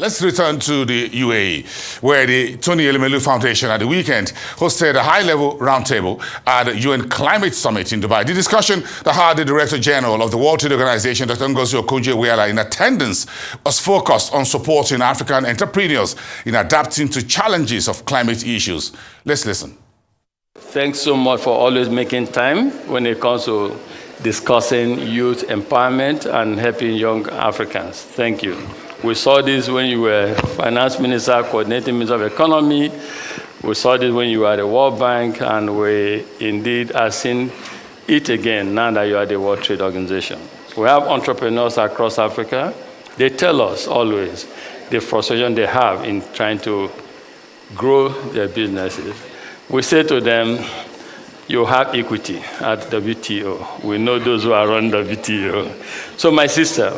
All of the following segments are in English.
let's return to the UAE, where the Tony Elumelu Foundation at the weekend hosted a high-level roundtable at the UN Climate Summit in Dubai. The discussion that had the Director General of the World Trade Organization, Dr. Ngozi Okonjo-Iweala, in attendance was focused on supporting African entrepreneurs in adapting to challenges of climate issues. Let's listen. Thanks so much for always making time when it comes to discussing youth empowerment and helping young Africans. Thank you. We saw this when you were Finance Minister, Coordinating Minister of Economy. We saw this when you were at the World Bank, and we indeed are seeing it again now that you are at the World Trade Organization. We have entrepreneurs across Africa. They tell us always the frustration they have in trying to grow their businesses. We say to them, you have equity at WTO. We know those who are running WTO. So my sister,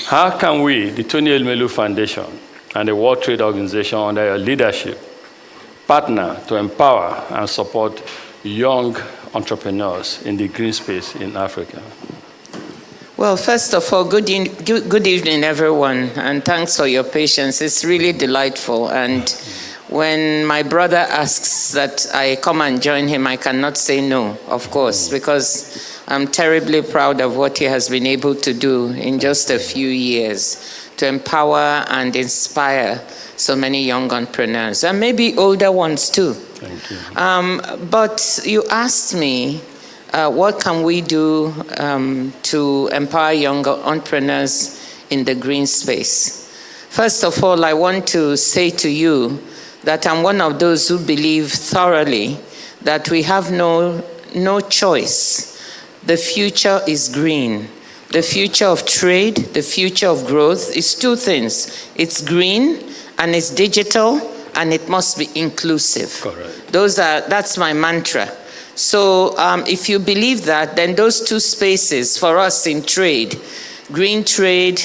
how can we, the Tony Elumelu Foundation and the World Trade Organization under your leadership, partner to empower and support young entrepreneurs in the green space in Africa? Well, first of all, good evening, everyone, and thanks for your patience. It's really delightful. And when my brother asks that I come and join him, I cannot say no, of course, because I'm terribly proud of what he has been able to do in just a few years to empower and inspire so many young entrepreneurs, and maybe older ones too. Thank you. But you asked me, what can we do to empower young entrepreneurs in the green space? First of all, I want to say to you that I'm one of those who believe thoroughly that we have no choice. The future is green. The future of trade, the future of growth is two things. It's green and it's digital, and it must be inclusive. Correct. That's my mantra. So if you believe that, then those two spaces for us in trade, green trade,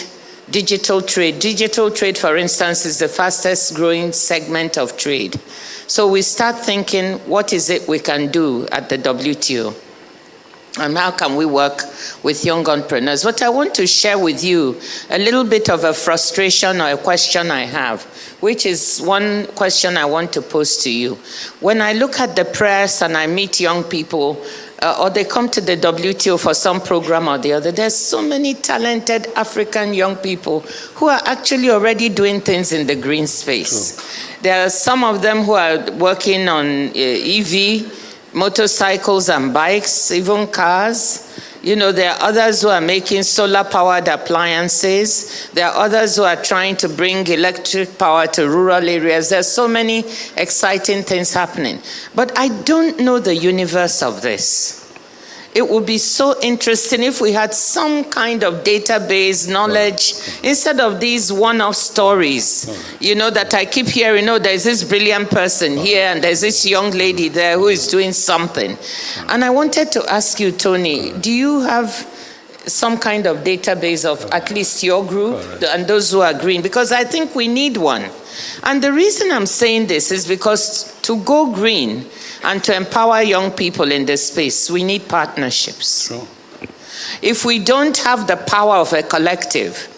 digital trade. Digital trade, for instance, is the fastest growing segment of trade. So we start thinking, what is it we can do at the WTO? And how can we work with young entrepreneurs? But I want to share with you a little bit of a frustration or a question I have, which is one question I want to pose to you. When I look at the press and I meet young people, or they come to the WTO for some program or the other, there's so many talented African young people who are actually already doing things in the green space. True. There are some of them who are working on EV, motorcycles and bikes, even cars. You know, there are others who are making solar-powered appliances. There are others who are trying to bring electric power to rural areas. There's so many exciting things happening. But I don't know the universe of this. It would be so interesting if we had some kind of database knowledge instead of these one-off stories, you know, that I keep hearing, oh, there's this brilliant person here and there's this young lady there who is doing something. And I wanted to ask you, Tony, do you have some kind of database of at least your group and those who are green? Because I think we need one. And the reason I'm saying this is because to go green and to empower young people in this space, we need partnerships. Sure. If we don't have the power of a collective,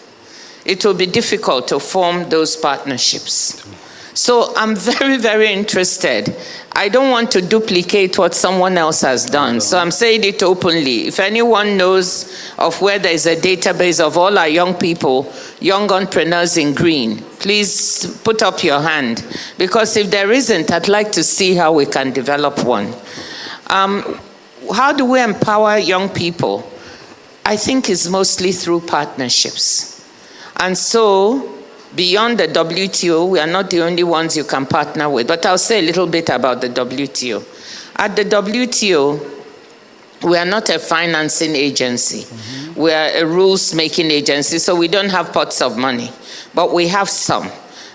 it will be difficult to form those partnerships. So I'm very, very interested. I don't want to duplicate what someone else has done. So I'm saying it openly. If anyone knows of where there is a database of all our young people, young entrepreneurs in green, please put up your hand. Because if there isn't, I'd like to see how we can develop one. How do we empower young people? I think it's mostly through partnerships. And so, beyond the WTO, we are not the only ones you can partner with, but I'll say a little bit about the WTO. At the WTO, we are not a financing agency. We are a rules-making agency, so we don't have pots of money, but we have some,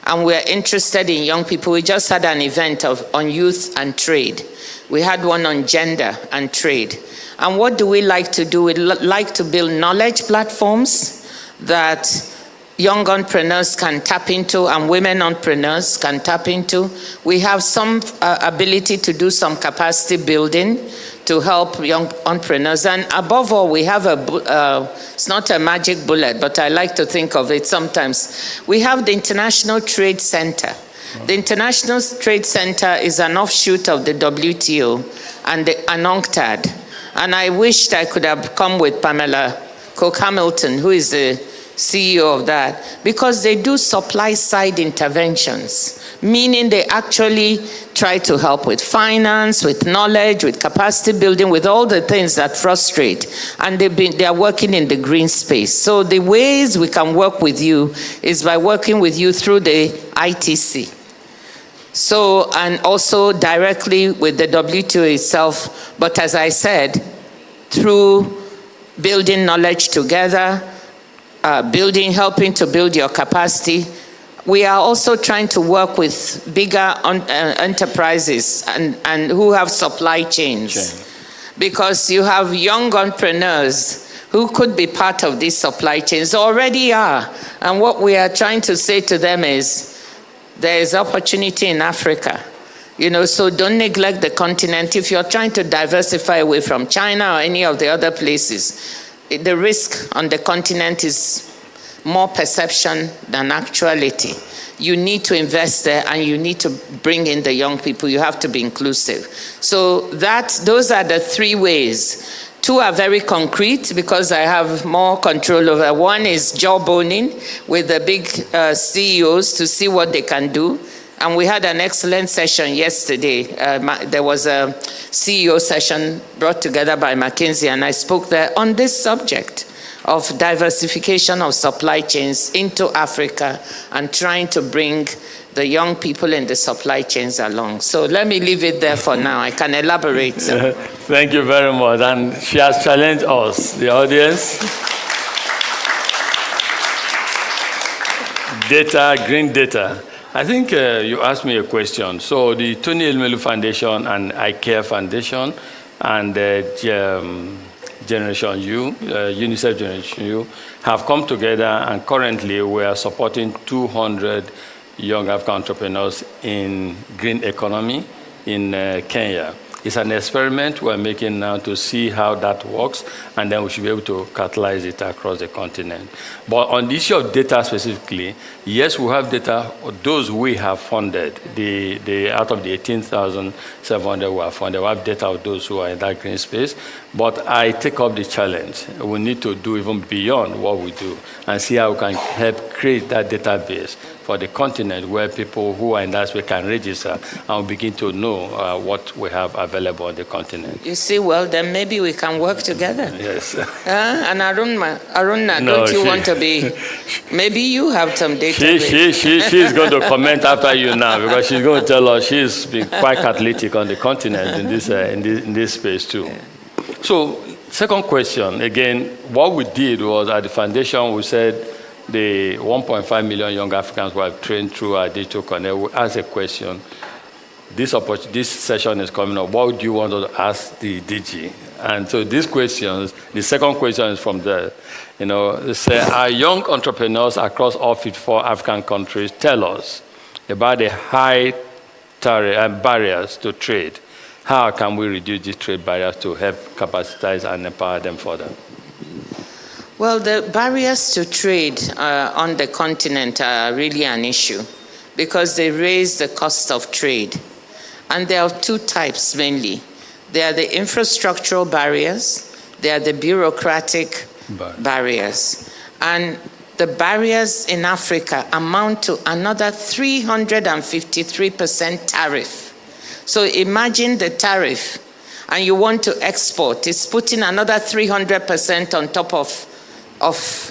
and we are interested in young people. We just had an event on youth and trade. We had one on gender and trade. And what do we like to do? We like to build knowledge platforms that young entrepreneurs can tap into and women entrepreneurs can tap into. We have some ability to do some capacity building to help young entrepreneurs. And above all, we have it's not a magic bullet, but I like to think of it sometimes. We have the International Trade Center. The International Trade Center is an offshoot of the WTO and the UNCTAD. And I wished I could have come with Pamela Cook-Hamilton, who is the CEO of that, because they do supply side interventions, meaning they actually try to help with finance, with knowledge, with capacity building, with all the things that frustrate. And they are working in the green space. So the ways we can work with you is by working with you through the ITC. So, and also directly with the WTO itself, but as I said, through building knowledge together, helping to build your capacity. We are also trying to work with bigger enterprises and who have supply chains. Because you have young entrepreneurs who could be part of these supply chains, already are. And what we are trying to say to them is, there is opportunity in Africa. So don't neglect the continent. If you're trying to diversify away from China or any of the other places, the risk on the continent is more perception than actuality. You need to invest there and you need to bring in the young people. You have to be inclusive. So those are the three ways. Two are very concrete because I have more control over. One is jawboning with the big CEOs to see what they can do. And we had an excellent session yesterday. There was a CEO session brought together by McKinsey, and I spoke there on this subject of diversification of supply chains into Africa and trying to bring the young people in the supply chains along. So let me leave it there for now. I can elaborate. Thank you very much. And she has challenged us, the audience. Data, green data. I think you asked me a question. So the Tony Elumelu Foundation and ICARE Foundation and Generation U, UNICEF Generation U, have come together, and currently we are supporting 200 young African entrepreneurs in green economy in Kenya. It's an experiment we're making now to see how that works, and then we should be able to catalyze it across the continent. But on the issue of data specifically, yes, we have data, those we have funded, out of the 18,700 we have funded, we have data of those who are in that green space, but I take up the challenge. We need to do even beyond what we do and see how we can help create that database for the continent where people who are in that space can register and begin to know what we have available on the continent. You see, well, then maybe we can work together. Yes. And Aruna, no, don't you want to be, maybe you have some data. She's going to comment after you now, because she's going to tell us she's been quite catalytic on the continent in this space too. Yeah. So, second question, again, what we did was at the foundation, we said, the 1.5 million young Africans who have trained through our Digital Connect, we asked a question. This session is coming up. What do you want to ask the DG? And so these questions, the second question is from they say, our young entrepreneurs across all 54 African countries tell us about the high barriers to trade. How can we reduce these trade barriers to help capacitize and empower them further? Well, the barriers to trade on the continent are really an issue because they raise the cost of trade. And there are two types mainly. There are the infrastructural barriers, there are the bureaucratic barriers. And the barriers in Africa amount to another 353% tariff. So imagine the tariff, and you want to export, it's putting another 300% on top of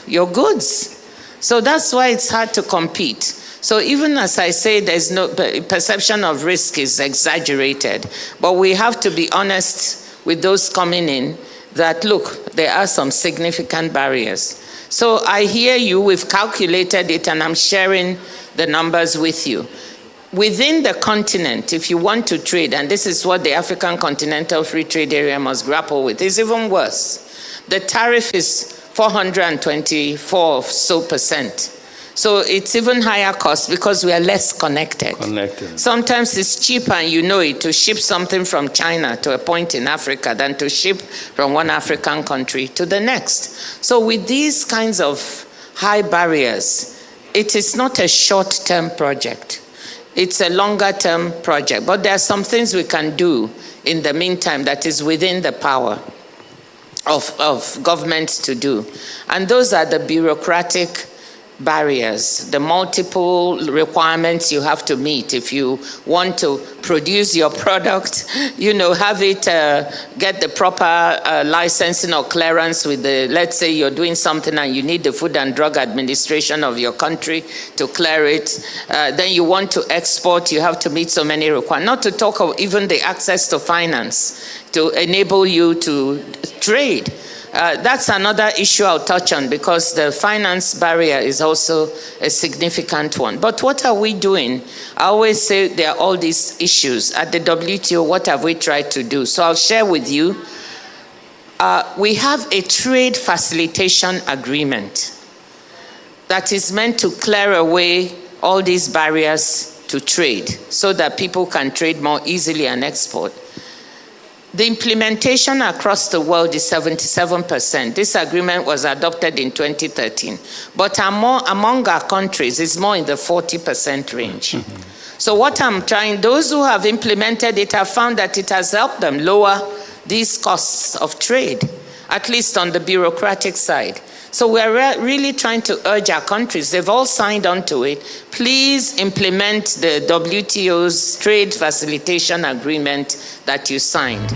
your goods. So that's why it's hard to compete. So even as I say, there's no perception of risk is exaggerated, but we have to be honest with those coming in that, look, there are some significant barriers. So I hear you, we've calculated it, and I'm sharing the numbers with you. Within the continent, if you want to trade, and this is what the African Continental Free Trade Area must grapple with, is even worse. The tariff is 424% So it's even higher cost because we are less connected. Sometimes it's cheaper, and you know it, to ship something from China to a point in Africa than to ship from one African country to the next. So with these kinds of high barriers, it is not a short-term project. It's a longer-term project. But there are some things we can do in the meantime that is within the power of governments to do. And those are the bureaucratic barriers, the multiple requirements you have to meet if you want to produce your product, have it get the proper licensing or clearance with the, let's say you're doing something and you need the Food and Drug Administration of your country to clear it. Then you want to export, you have to meet so many requirements. Not to talk of even the access to finance to enable you to trade. That's another issue I'll touch on, because the finance barrier is also a significant one. But what are we doing? I always say there are all these issues. At the WTO, what have we tried to do? So I'll share with you. We have a trade facilitation agreement that is meant to clear away all these barriers to trade so that people can trade more easily and export. The implementation across the world is 77%. This agreement was adopted in 2013. But among our countries, it's more in the 40% range. So what I'm trying, those who have implemented it have found that it has helped them lower these costs of trade, at least on the bureaucratic side. So we're really trying to urge our countries, they've all signed on to it, please implement the WTO's trade facilitation agreement that you signed.